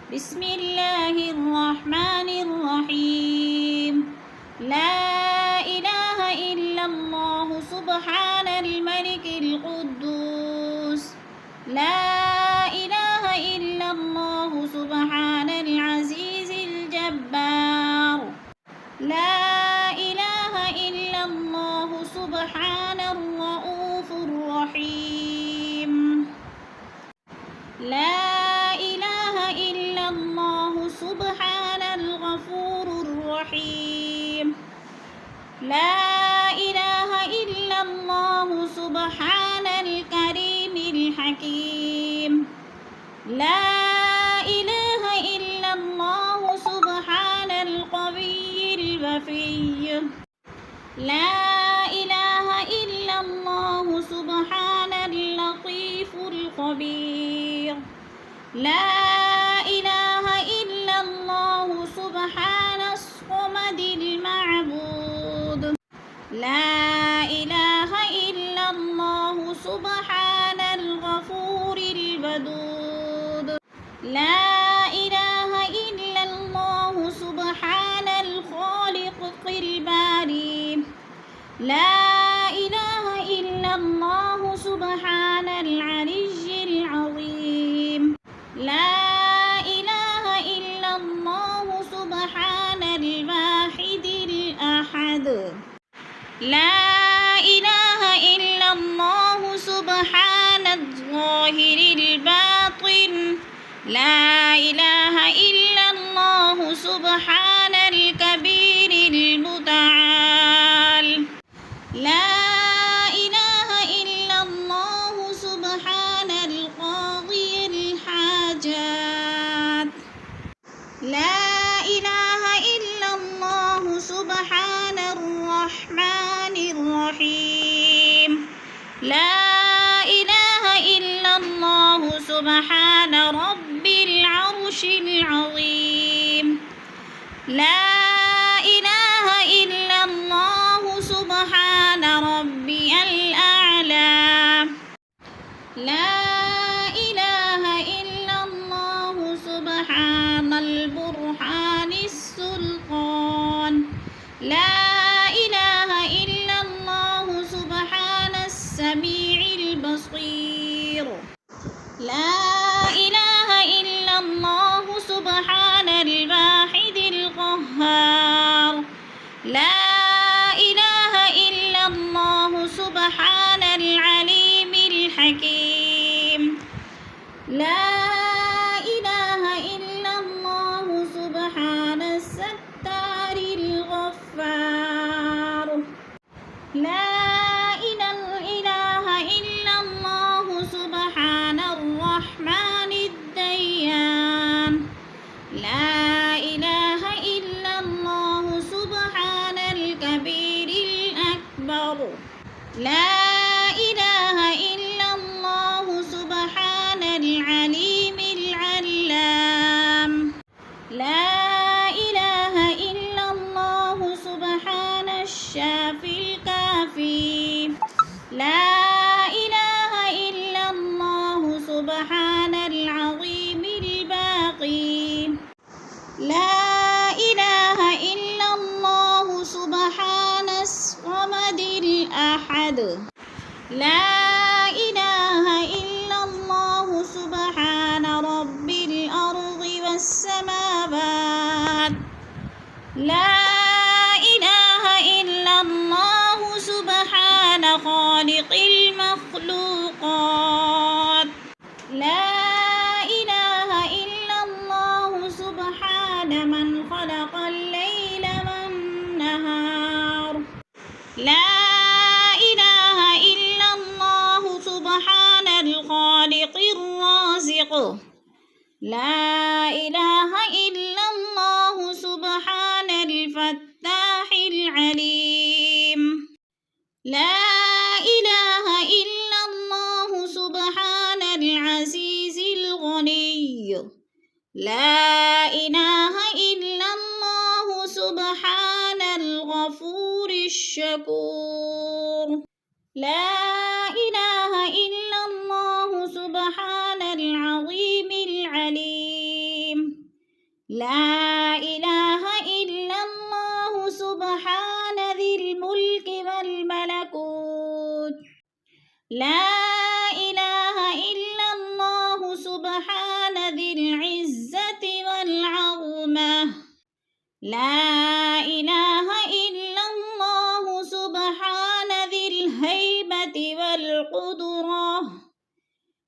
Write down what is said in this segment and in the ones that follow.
بسم الله الرحمن الرحيم. لا إله إلا الله سبحان الملك القدوس. لا إله إلا الله سبحان العزيز الجبار. لا إله إلا الله سبحان الرؤوف الرحيم. لا إله إلا الله سبحان الغفور الرحيم. لا إله إلا الله سبحان الكريم الحكيم. لا إله إلا الله سبحان القوي الوفي. لا إله إلا الله سبحان اللطيف الخبير. لا إله إلا الله سبحان الصمد المعبود. لا إله إلا الله سبحان الغفور الودود. لا إله إلا الله سبحان الخالق الباري. لا إله إلا الله سبحان العلي العظيم. لا إله إلا الله سبحان الواحد الأحد. لا إله إلا الله سبحان الظاهر الباطن. لا إله إلا الله سبحان الكبير المتعال. لا إله إلا الله سبحان القاضي الحاجات. لا إله إلا الله سبحان الرحمن الرحيم. لا إله إلا الله سبحان رب العرش العظيم. لا إله إلا الله سبحان ربي الأعلى. لا إله إلا الله سبحان البرهان السلطان. لا إله إلا الله سبحان السميع البصير. لا إله إلا الله سبحان الواحد القهار. لا إله إلا الله سبحان العليم الحكيم. لا إله إلا الله سبحان الستار الغفار. لا إله إلا الله سبحان الرحمن الديان. لا إله إلا الله سبحان الكبير الأكبر. لا إله إلا الله سبحان العليم العلام. لا إله إلا الله سبحان الشافي الكافي. لا إله إلا الله سبحان العظيم الباقي. لا إله إلا الله سبحان الصمد الأحد. لا إله إلا الله سبحان رب الأرض والسماوات. لا إله إلا الله سبحان خالق المخلوقات. لا إله إلا الله سبحان من خلق الليل والنهار. لا إله إلا الله سبحان الخالق الرازق. لا إله إلا الله سبحان الفتاح العليم. لا إله إلا الله سبحان العزيز الغني. لا إله إلا الله سبحان الغفور الشكور. لا إله إلا الله سبحان العظيم العليم. لا إله إلا الله سبحان ذي الملك والملكوت لا إله إلا الله سبحان ذي العزة والعظمة لا إله إلا الله سبحان ذي الهيبة والقدرة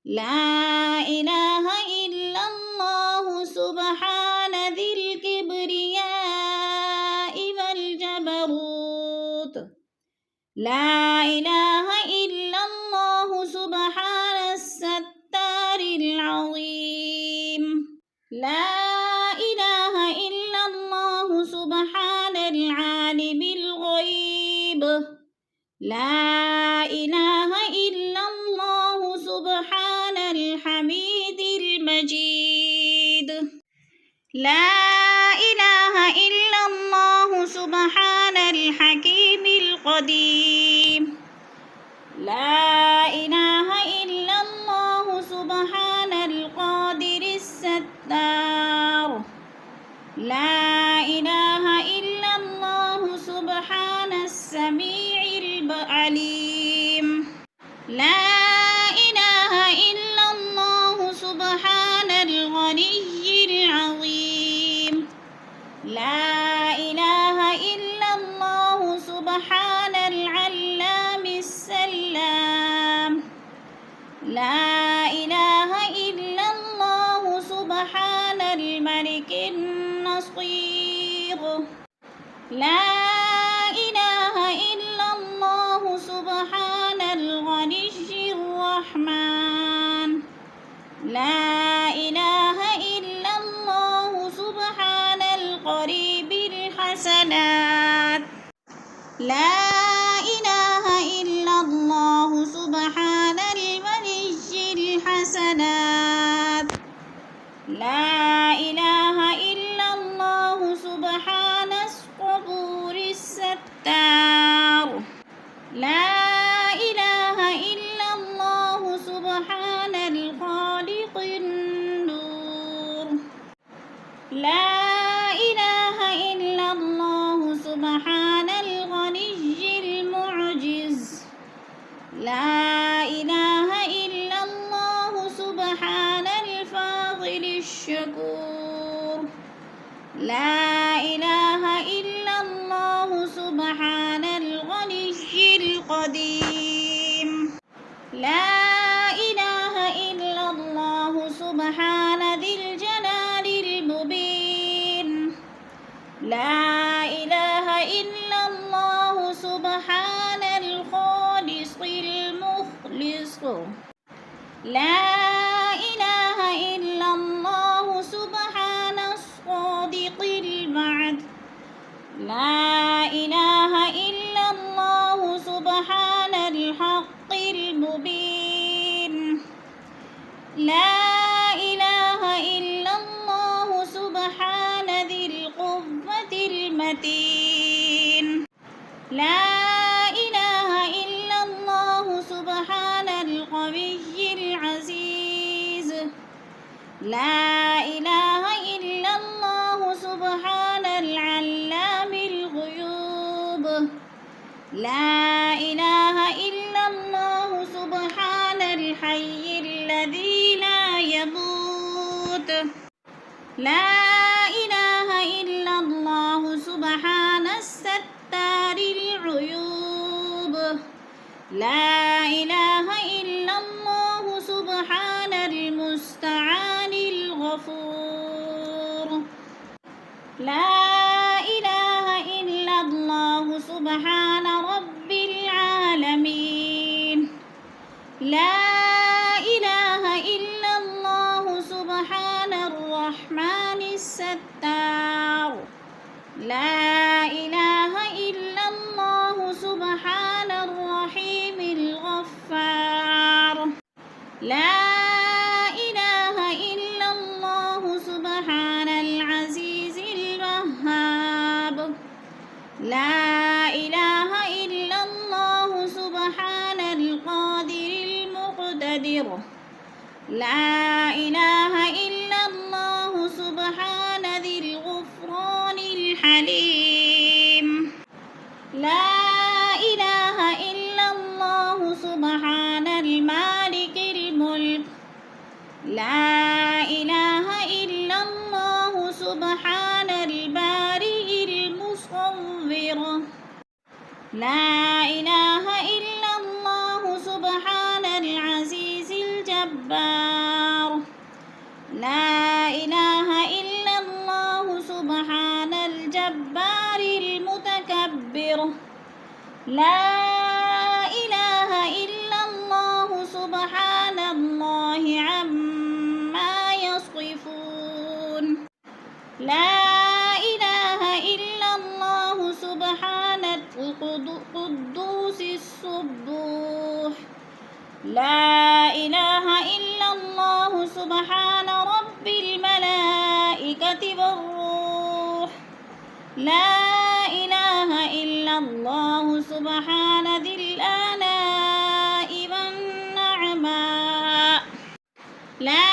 لا إله إلا الله سبحان ذي الكبرياء والجبروت لا إله إلا الله سبحان الستار العظيم لا إله إلا الله سبحان العالم الغيب لا إله إلا الله سبحان الحميد المجيد لا إله إلا الله سبحان الحكيم القديم لا إله إلا الله سبحان القادر الستار لا إله إلا الله سبحان السميع العليم لا إله إلا الله سبحان الغني العظيم لا إله إلا الله سبحان العلام السلام لا إله إلا الله سبحان الملك النصير لا إله إلا الله سبحان الغني الرحمن لا إله إلا الله سبحان القريب الحسنات لا إله إلا الله سبحان الولي الحسنات لا إله إلا الله سبحان القبور الستار لا إله إلا الله سبحان الخالق النور لا إله إلا الله سبحان الغني المعجز لا إله إلا الله سبحان الفاضل الشكور لا إله إلا الله سبحان الغني القديم لا إله إلا الله سبحان ذي الجلال المبين لا إله إلا الله سبحان الخالص المخلص لا إله إلا الله سبحان الصادق الوعد لا إله إلا الله سبحان الحق المبين لا إله إلا الله سبحان ذي القوة المتين لا إله إلا الله سبحان القوي العزيز لا إله إلا الله سبحان العلام الغيوب لا إله إلا الله سبحان الحي الذي لا يموت لا إله إلا الله سبحان الستار العيوب لا إله إلا الله سبحان المستعان الغفور لا إله إلا الله سبحان رب العالمين لا إله إلا الله سبحان الرحمن الستار لا إله إلا الله سبحان الرحيم الغفار لا إله إلا الله سبحان العزيز الوهاب لا إله إلا الله سبحان القادر المقتدر لا إله إلا الله سبحان ذي لا إله إلا الله سبحان العزيز الجبار لا إله إلا الله سبحان الجبار المتكبر لا إله إلا الله سبحان الله عما يصفون لا إله إلا الله سبحان القدوس السبوح لا إله إلا الله سبحان رب الملائكة والروح لا إله إلا الله سبحان ذي الآلاء والنعماء لا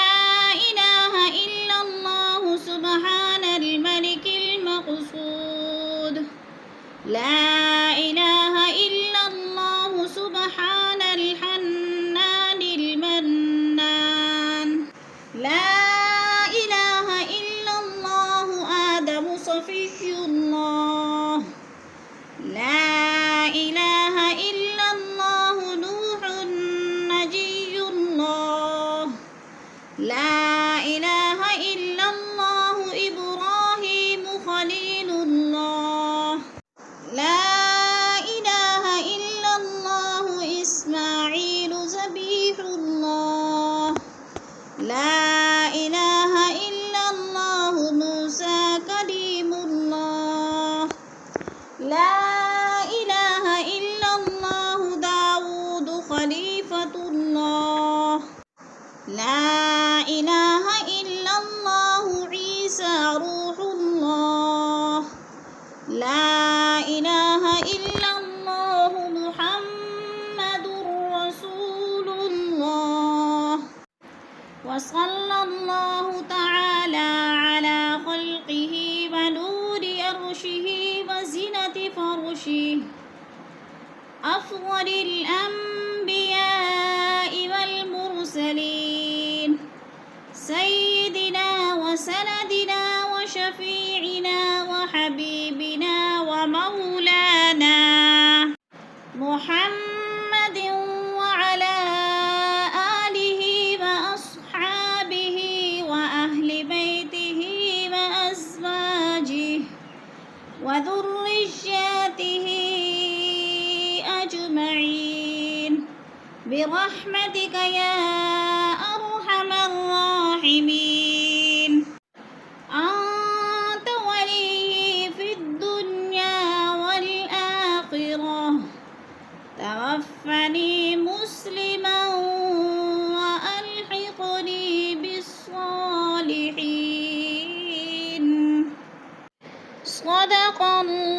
إله إلا الله سبحان الملك المقصود لا إله إلا الله سبحان الحنان المنان لا إله إلا الله آدم صفي الله لا إله إلا الله نوح نجي الله لا إله إلا الله إبراهيم خليل الله لا إله إلا الله إسماعيل ذبيح الله لا إله إلا الله موسى كليم الله لا إله إلا الله داود خليفة الله لا إله إلا الله عيسى روح الله لا إله إلا الله محمد رسول الله وصلى الله تعالى على خلقه ونور أرشه وزنة فرشه أفضل الأنبياء والمرسلين سيدنا وسندنا وشفيعنا وحبيبنا ومولانا محمد وعلى آله وأصحابه وأهل بيته وأزواجه وذرياته أجمعين برحمتك يا أرحم الراحمين أنت ولي في الدنيا والآخرة توفني مسلما وألحقني بالصالحين صدق الله